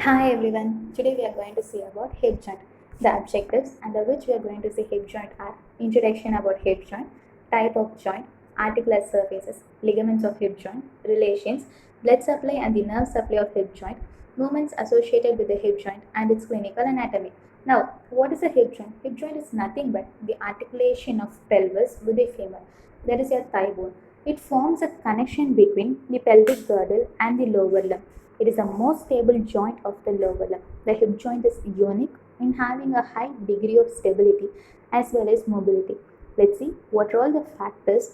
Hi everyone, today we are going to see about hip joint. The objectives under which we are going to see hip joint are introduction about hip joint, type of joint, articular surfaces, ligaments of hip joint, relations, blood supply and the nerve supply of hip joint, movements associated with the hip joint and its clinical anatomy. Now, what is a hip joint? Hip joint is nothing but the articulation of pelvis with the femur, that is your thigh bone. It forms a connection between the pelvic girdle and the lower limb. It is the most stable joint of the lower limb. The hip joint is unique in having a high degree of stability as well as mobility. Let's see what are all the factors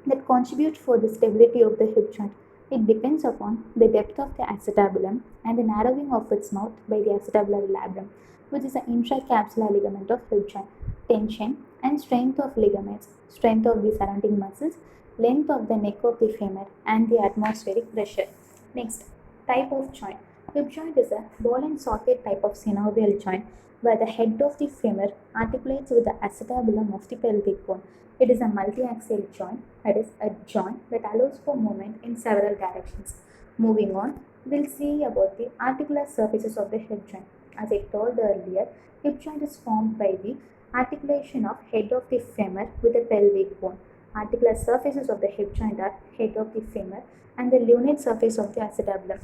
that contribute for the stability of the hip joint. It depends upon the depth of the acetabulum and the narrowing of its mouth by the acetabular labrum, which is the intracapsular ligament of hip joint. Tension and strength of ligaments, strength of the surrounding muscles, length of the neck of the femur, and the atmospheric pressure. Next, type of joint. Hip joint is a ball and socket type of synovial joint where the head of the femur articulates with the acetabulum of the pelvic bone. It is a multi-axial joint, that is a joint that allows for movement in several directions. Moving on, we'll see about the articular surfaces of the hip joint. As I told earlier, hip joint is formed by the articulation of head of the femur with the pelvic bone. Articular surfaces of the hip joint are head of the femur and the lunate surface of the acetabulum.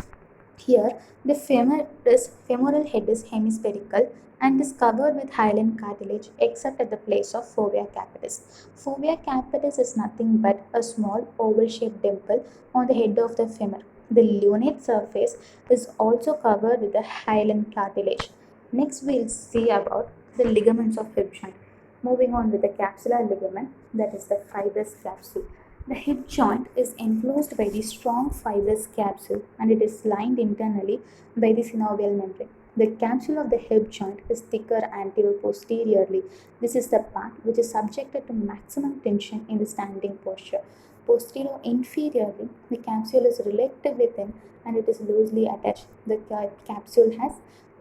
Here, the femoral head is hemispherical and is covered with hyaline cartilage except at the place of fovea capitis. Fovea capitis is nothing but a small oval-shaped dimple on the head of the femur. The lunate surface is also covered with the hyaline cartilage. Next, we'll see about the ligaments of hip joint. Moving on with the capsular ligament, that is the fibrous capsule. The hip joint is enclosed by the strong fibrous capsule and it is lined internally by the synovial membrane. The capsule of the hip joint is thicker anterior-posteriorly. This is the part which is subjected to maximum tension in the standing posture. Posterior-inferiorly, the capsule is relatively thin and it is loosely attached. The capsule has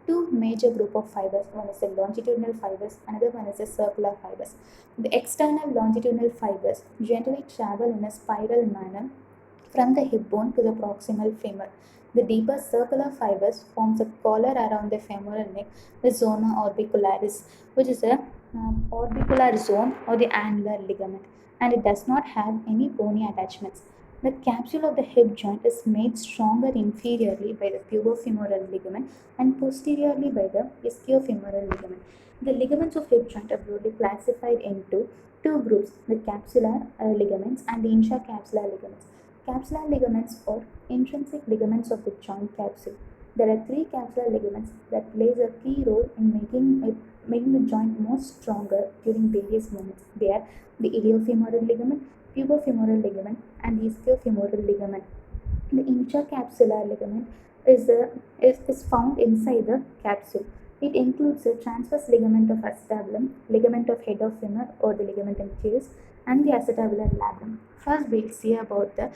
two major group of fibers. One is the longitudinal fibers, another one is the circular fibers. The external longitudinal fibers generally travel in a spiral manner from the hip bone to the proximal femur. The deeper circular fibers forms a collar around the femoral neck, the zona orbicularis, which is a orbicular zone or the annular ligament, and it does not have any bony attachments. The capsule of the hip joint is made stronger inferiorly by the pubofemoral ligament and posteriorly by the ischiofemoral ligament. The ligaments of hip joint are broadly classified into two groups, the capsular ligaments and the intracapsular ligaments. Capsular ligaments or intrinsic ligaments of the joint capsule. There are three capsular ligaments that plays a key role in making the joint more stronger during various movements. They are the iliofemoral ligament, pubofemoral ligament, and the ischiofemoral ligament. The intracapsular ligament is found inside the capsule. It includes the transverse ligament of acetabulum, ligament of head of femur or the ligament in case, and the acetabular labrum. First, we'll see about the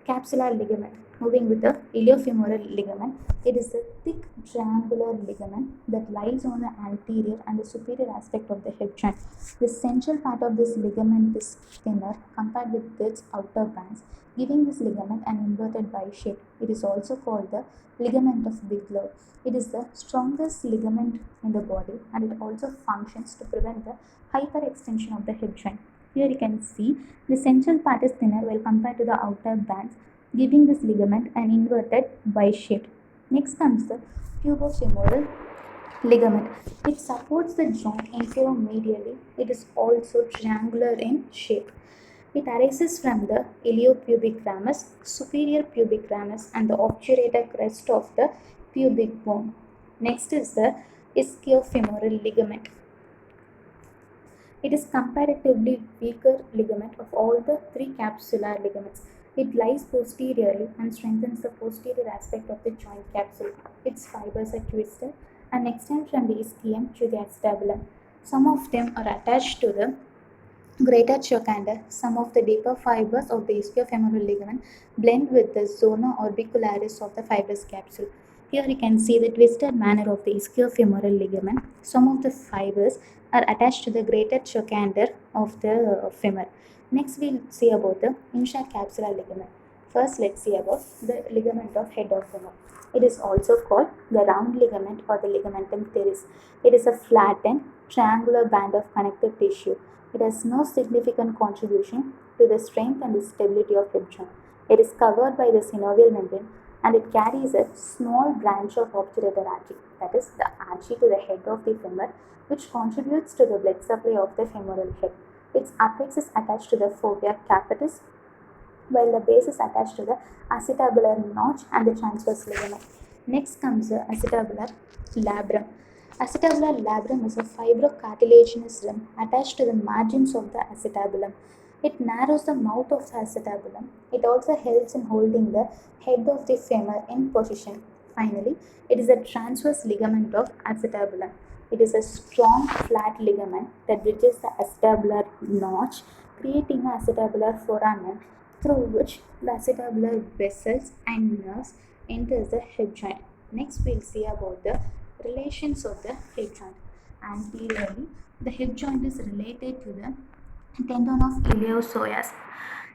capsular ligament. Moving with the iliofemoral ligament, it is a thick triangular ligament that lies on the anterior and the superior aspect of the hip joint. The central part of this ligament is thinner compared with its outer bands, giving this ligament an inverted Y shape. It is also called the ligament of Biglow. It is the strongest ligament in the body and it also functions to prevent the hyperextension of the hip joint. Here you can see the central part is thinner while compared to the outer bands, giving this ligament an inverted Y shape. Next comes the pubofemoral ligament. It supports the joint inferior-medially. It is also triangular in shape. It arises from the iliopubic ramus, superior pubic ramus, and the obturator crest of the pubic bone. Next is the ischiofemoral ligament. It is comparatively weaker ligament of all the three capsular ligaments. It lies posteriorly and strengthens the posterior aspect of the joint capsule. Its fibers are twisted and extend from the ischium to the acetabulum. Some of them are attached to the greater trochanter. Some of the deeper fibers of the ischiofemoral ligament blend with the zona orbicularis of the fibrous capsule. Here you can see the twisted manner of the ischiofemoral ligament. Some of the fibers are attached to the greater trochanter of the femur. Next, we'll see about the intracapsular ligament. first let's see about the ligament of head of femur. It is also called the round ligament or the ligamentum teres. It is a flattened triangular band of connective tissue. It has no significant contribution to the strength and the stability of hip joint. It is covered by the synovial membrane and it carries a small branch of obturator artery, that is the artery to the head of the femur, which contributes to the blood supply of the femoral head. Its apex is attached to the fovea capitis, while the base is attached to the acetabular notch and the transverse ligament. Next comes the acetabular labrum. Acetabular labrum is a fibrocartilaginous rim attached to the margins of the acetabulum. It narrows the mouth of the acetabulum. It also helps in holding the head of the femur in position. Finally, it is a transverse ligament of acetabulum. It is a strong flat ligament that bridges the acetabular notch, creating an acetabular foramen through which the acetabular vessels and nerves enters the hip joint. Next, we'll see about the relations of the hip joint. Anteriorly, the hip joint is related to the tendon of iliopsoas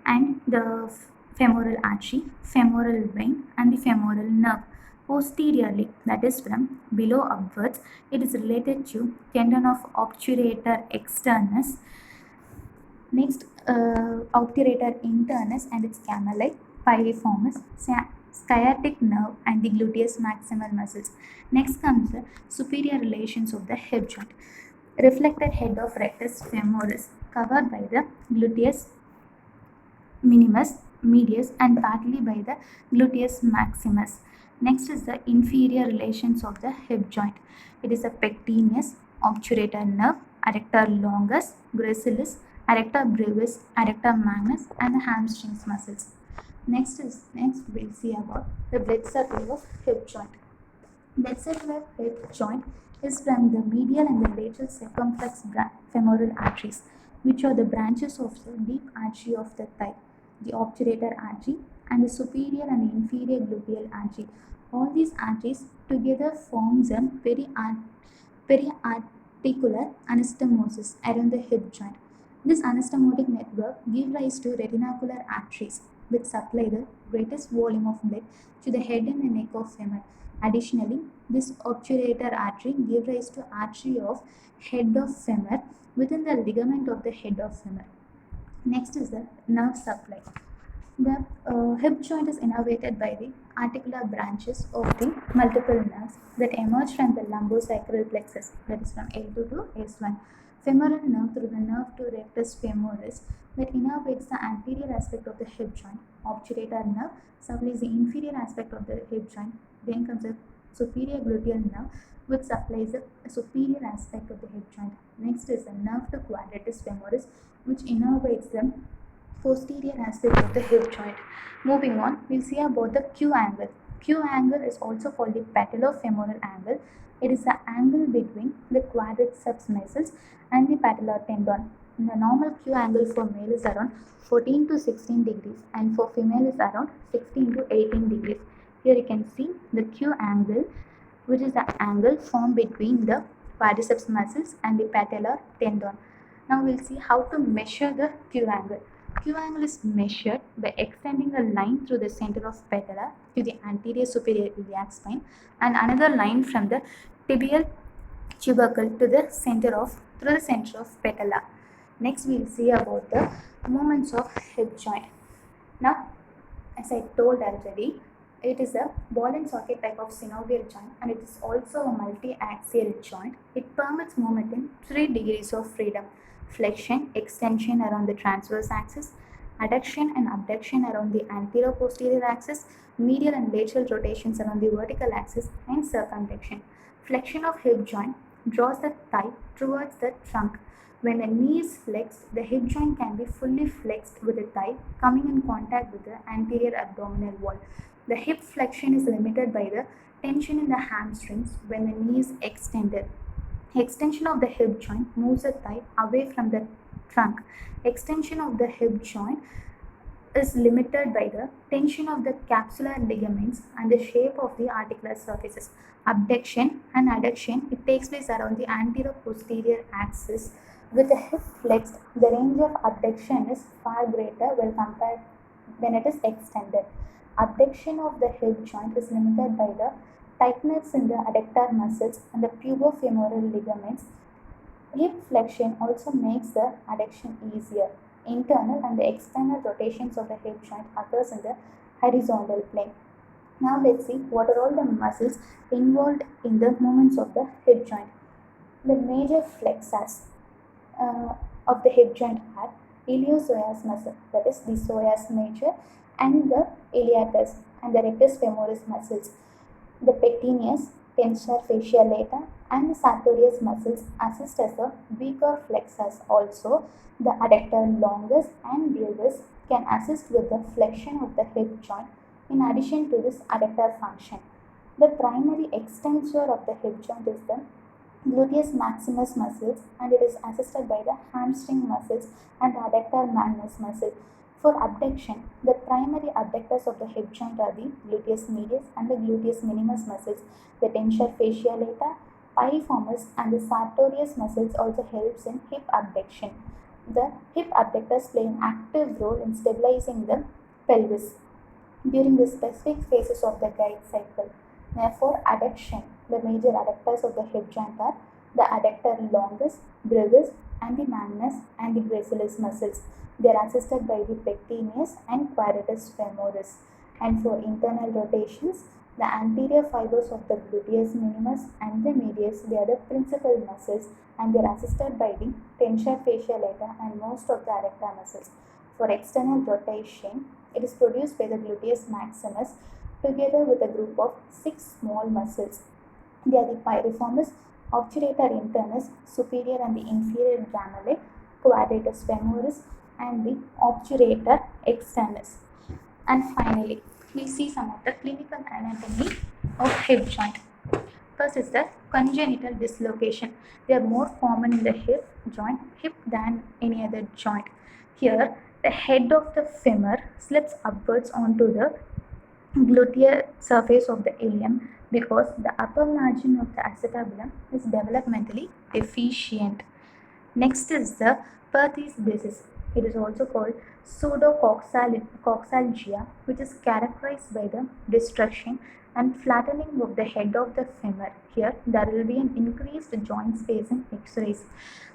and the femoral artery, femoral vein, and the femoral nerve. Posteriorly, that is from below upwards, it is related to tendon of obturator externus. Next, obturator internus and its cameli, piriformis, sciatic nerve, and the gluteus maximal muscles. Next comes the superior relations of the hip joint. Reflected head of rectus femoris, covered by the gluteus minimus, medius, and partly by the gluteus maximus. Next is the inferior relations of the hip joint. It is a pectineus, obturator nerve, adductor longus, gracilis, adductor brevis, adductor magnus, and the hamstrings muscles. Next we'll see about the blood supply of hip joint. Blood supply of hip joint is from the medial and the lateral circumflex femoral arteries, which are the branches of the deep artery of the thigh, the obturator artery, and the superior and the inferior gluteal artery. All these arteries together forms a periarticular anastomosis around the hip joint. This anastomotic network gives rise to retinacular arteries, which supply the greatest volume of blood to the head and the neck of femur. Additionally, this obturator artery gives rise to artery of head of femur within the ligament of the head of femur. Next is the nerve supply. The hip joint is innervated by the articular branches of the multiple nerves that emerge from the lumbosacral plexus, that is from L2 to S1. Femoral nerve through the nerve to rectus femoris that innervates the anterior aspect of the hip joint. Obturator nerve supplies the inferior aspect of the hip joint. Then comes the superior gluteal nerve, which supplies the superior aspect of the hip joint. Next is the nerve to quadratus femoris, which innervates the posterior aspect of the hip joint. Moving on, we'll see about the Q angle. Q angle is also called the patellofemoral angle. It is the angle between the quadriceps muscles and the patellar tendon. The normal Q angle for male is around 14 to 16 degrees and for female is around 16 to 18 degrees. Here you can see the Q angle, which is the angle formed between the quadriceps muscles and the patellar tendon. Now we'll see how to measure the Q angle. Q angle is measured by extending a line through the center of patella to the anterior superior iliac spine and another line from the tibial tubercle to the center of patella. Next we'll see about the movements of hip joint. Now, as I told already, it is a ball and socket type of synovial joint and it is also a multi-axial joint. It permits movement in 3 degrees of freedom: flexion, extension around the transverse axis, adduction and abduction around the anterior-posterior axis, medial and lateral rotations around the vertical axis, and circumflexion. Flexion of hip joint draws the thigh towards the trunk. When the knee is flexed, the hip joint can be fully flexed with the thigh coming in contact with the anterior abdominal wall. The hip flexion is limited by the tension in the hamstrings when the knee is extended. Extension of the hip joint moves the thigh away from the trunk. Extension of the hip joint is limited by the tension of the capsular ligaments and the shape of the articular surfaces. Abduction and adduction, it takes place around the anterior-posterior axis. With the hip flexed, the range of abduction is far greater when compared when it is extended. Abduction of the hip joint is limited by the tightness in the adductor muscles and the pubofemoral ligaments. Hip flexion also makes the adduction easier. Internal and the external rotations of the hip joint occurs in the horizontal plane. Now let's see what are all the muscles involved in the movements of the hip joint. The major flexors of the hip joint are iliopsoas muscle, that is the psoas major, and the iliacus and the rectus femoris muscles. The pectineus, tensor fasciae lata, and the sartorius muscles assist as the weaker flexors. Also, the adductor longus and brevis can assist with the flexion of the hip joint in addition to this adductor function. The primary extensor of the hip joint is the gluteus maximus muscles, and it is assisted by the hamstring muscles and the adductor magnus muscle. For abduction, the primary abductors of the hip joint are the gluteus medius and the gluteus minimus muscles. The tensor fasciae lata, piriformis, and the sartorius muscles also helps in hip abduction. The hip abductors play an active role in stabilizing the pelvis during the specific phases of the guide cycle. Therefore, adduction, the major adductors of the hip joint are the adductor longus, brevis, and the magnus and the gracilis muscles. They are assisted by the pectineus and quadratus femoris. And for internal rotations, the anterior fibers of the gluteus minimus and the medius, they are the principal muscles, and they are assisted by the tensor fasciae lata and most of the adductor muscles. For external rotation, it is produced by the gluteus maximus together with a group of 6 small muscles. They are the piriformis, obturator internus, superior and the inferior granular, quadratus femoris, and the obturator externus. And finally, we see some of the clinical anatomy of hip joint. First is the congenital dislocation. They are more common in the hip than any other joint. Here, the head of the femur slips upwards onto the gluteal surface of the ilium because the upper margin of the acetabulum is developmentally deficient. Next is the Perthes disease. It is also called pseudocoxalgia, which is characterized by the destruction and flattening of the head of the femur. Here, there will be an increased joint space in X-rays.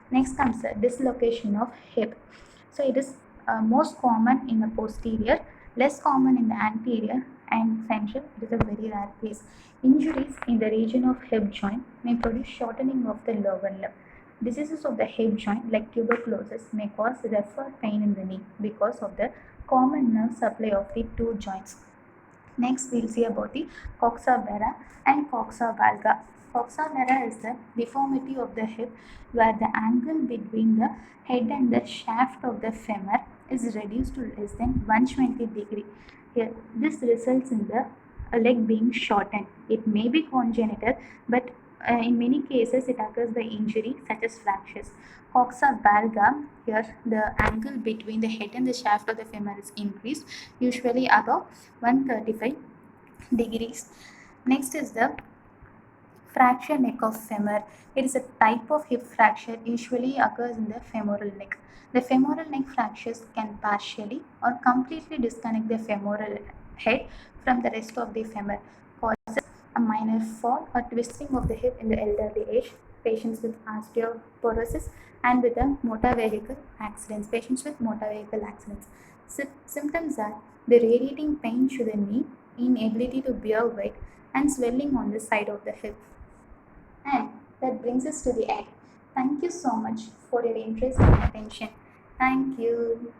Next comes the dislocation of hip. So, it is most common in the posterior, less common in the anterior, and central. It is a very rare case. Injuries in the region of hip joint may produce shortening of the lower limb. Diseases of the hip joint like tuberculosis may cause referred pain in the knee because of the common nerve supply of the two joints. Next, we will see about the coxa vara and coxa valga. Coxa vara is the deformity of the hip where the angle between the head and the shaft of the femur is reduced to less than 120 degree. Here, this results in the leg being shortened. It may be congenital, but in many cases it occurs by injury such as fractures. Coxa valga, here the angle between the head and the shaft of the femur is increased, usually above 135 degrees. Next is the fracture neck of femur. It is a type of hip fracture usually occurs in the femoral neck. The femoral neck fractures can partially or completely disconnect the femoral head from the rest of the femur, causes a minor fall or twisting of the hip in the elderly age, patients with osteoporosis, and with the motor vehicle accidents. Patients with motor vehicle accidents. Symptoms are the radiating pain to the knee, inability to bear weight, and swelling on the side of the hip. And that brings us to the end. Thank you so much for your interest and attention. Thank you.